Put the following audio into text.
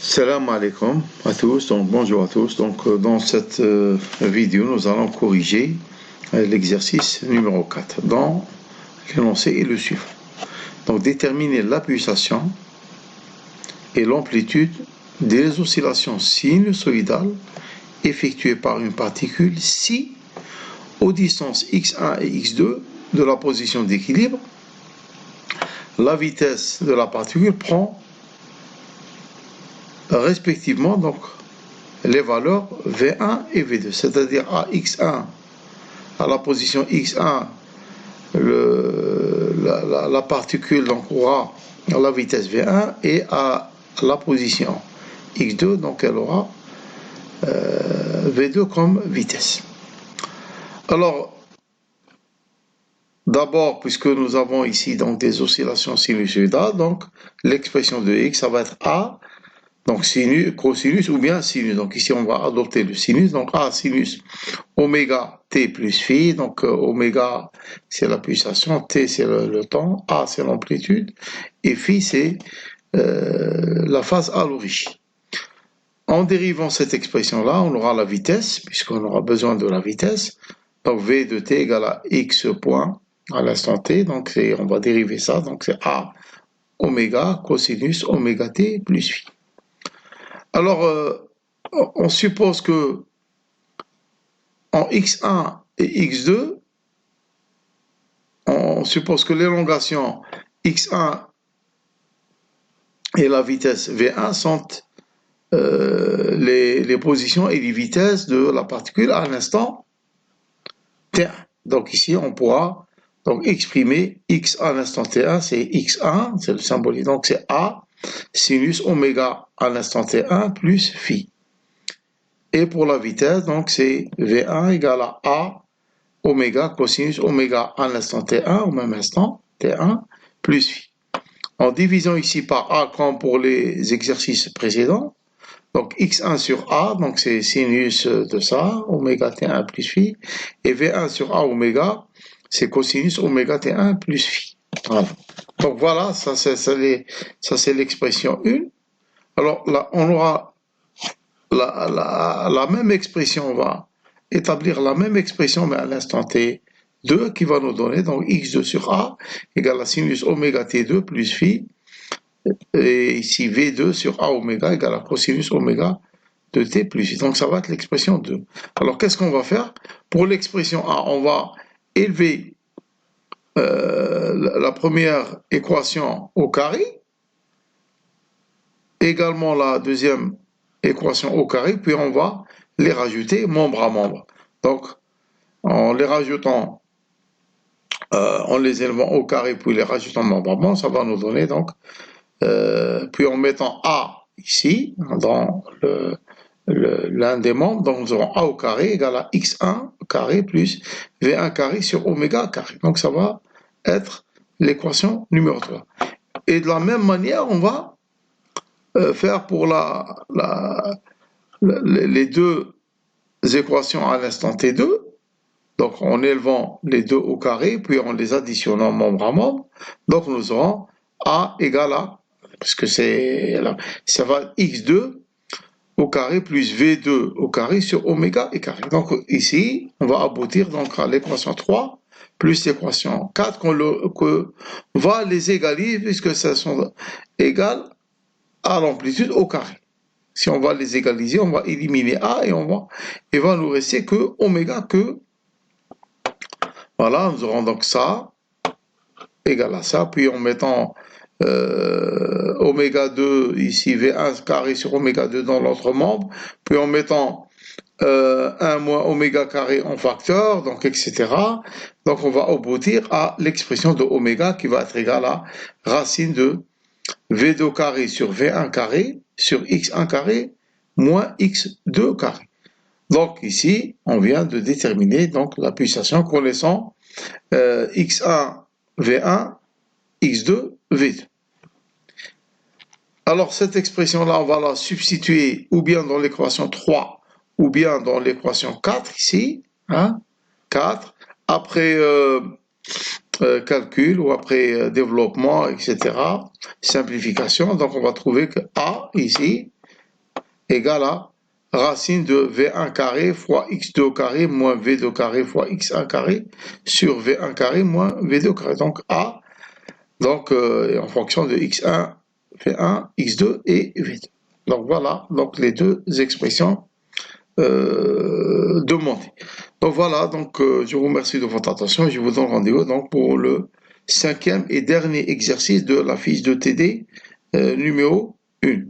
Salam alaikum à tous, donc bonjour à tous. Dans cette vidéo, nous allons corriger l'exercice numéro 4 dans l'énoncé et le suivant. Donc déterminer la pulsation et l'amplitude des oscillations sinusoïdales effectuées par une particule si, aux distances x1 et x2 de la position d'équilibre, la vitesse de la particule prend respectivement donc les valeurs V1 et V2, c'est-à-dire à x1, à la position x1, la particule donc aura la vitesse V1 et à la position x2, donc elle aura V2 comme vitesse. Alors, d'abord, puisque nous avons ici donc des oscillations sinusoïdales, donc l'expression de x, ça va être A, donc sinus, cosinus ou bien sinus. Donc ici, on va adopter le sinus. Donc A sinus oméga t plus phi. Donc oméga, c'est la pulsation, t c'est le temps, A c'est l'amplitude, et phi c'est la phase à l'origine. En dérivant cette expression-là, on aura la vitesse, puisqu'on aura besoin de la vitesse. Donc V de t égale à x point à l'instant t. Donc on va dériver ça. Donc c'est A oméga cosinus oméga t plus phi. Alors, on suppose que en x1 et x2, on suppose que l'élongation x1 et la vitesse v1 sont les positions et les vitesses de la particule à l'instant t1. Donc ici, on pourra donc exprimer x à l'instant t1, c'est x1, c'est le symbole, donc c'est a sinus oméga à l'instant t1 plus phi. Et pour la vitesse, donc c'est V1 égale à A oméga cosinus oméga à l'instant T1, au même instant, T1, plus phi. En divisant ici par A comme pour les exercices précédents, donc x1 sur A, donc c'est sinus de ça, oméga T1 plus phi, et V1 sur A oméga, c'est cosinus oméga T1 plus phi. Voilà. Donc voilà, ça c'est l'expression 1. Alors là, on aura la même expression, on va établir la même expression, mais à l'instant t2, qui va nous donner donc x2 sur a égale à sinus oméga t2 plus phi, et ici v2 sur a oméga égale à cosinus oméga de t plus phi. Donc ça va être l'expression 2. Alors qu'est-ce qu'on va faire? Pour l'expression a, on va élever la première équation au carré, également la deuxième équation au carré, puis on va les rajouter membre à membre. Donc, en les rajoutant, en les élevant au carré, puis les rajoutant membre à membre, ça va nous donner donc, puis en mettant A ici, dans l'un des membres, donc nous aurons A au carré égale à x1 au carré plus v1 carré sur oméga carré. Donc ça va être l'équation numéro 3. Et de la même manière, on va faire pour les deux équations à l'instant t2, donc en élevant les deux au carré, puis en les additionnant membre à membre, donc nous aurons A égale à, parce que ça va être x2 au carré plus v2 au carré sur oméga et carré. Donc ici, on va aboutir donc à l'équation 3 plus l'équation 4 qu'on va les égaliser puisque ça sont égales à l'amplitude au carré. Si on va les égaliser, on va éliminer A et il va nous rester que oméga que. Voilà, nous aurons donc ça égal à ça. Puis en mettant oméga 2 ici, V1 carré sur oméga 2 dans l'autre membre. Puis en mettant 1 moins oméga carré en facteur, donc etc. Donc on va aboutir à l'expression de oméga qui va être égale à racine de V2 carré sur V1 carré sur x1 carré moins x2 carré. Donc ici, on vient de déterminer donc la pulsation connaissant x1 V1, x2 V2. Alors cette expression-là, on va la substituer ou bien dans l'équation 3 ou bien dans l'équation 4 ici, hein, 4, après calcul ou après développement, etc., simplification. Donc on va trouver que A ici, égale à racine de V1 carré fois X2 au carré moins V2 carré fois X1 carré sur V1 carré moins V2 carré. Donc A, donc en fonction de X1, V1, X2 et V2. Donc voilà, donc les deux expressions demandées. Donc voilà, donc je vous remercie de votre attention et je vous donne rendez-vous donc pour le cinquième et dernier exercice de la fiche de TD numéro 1.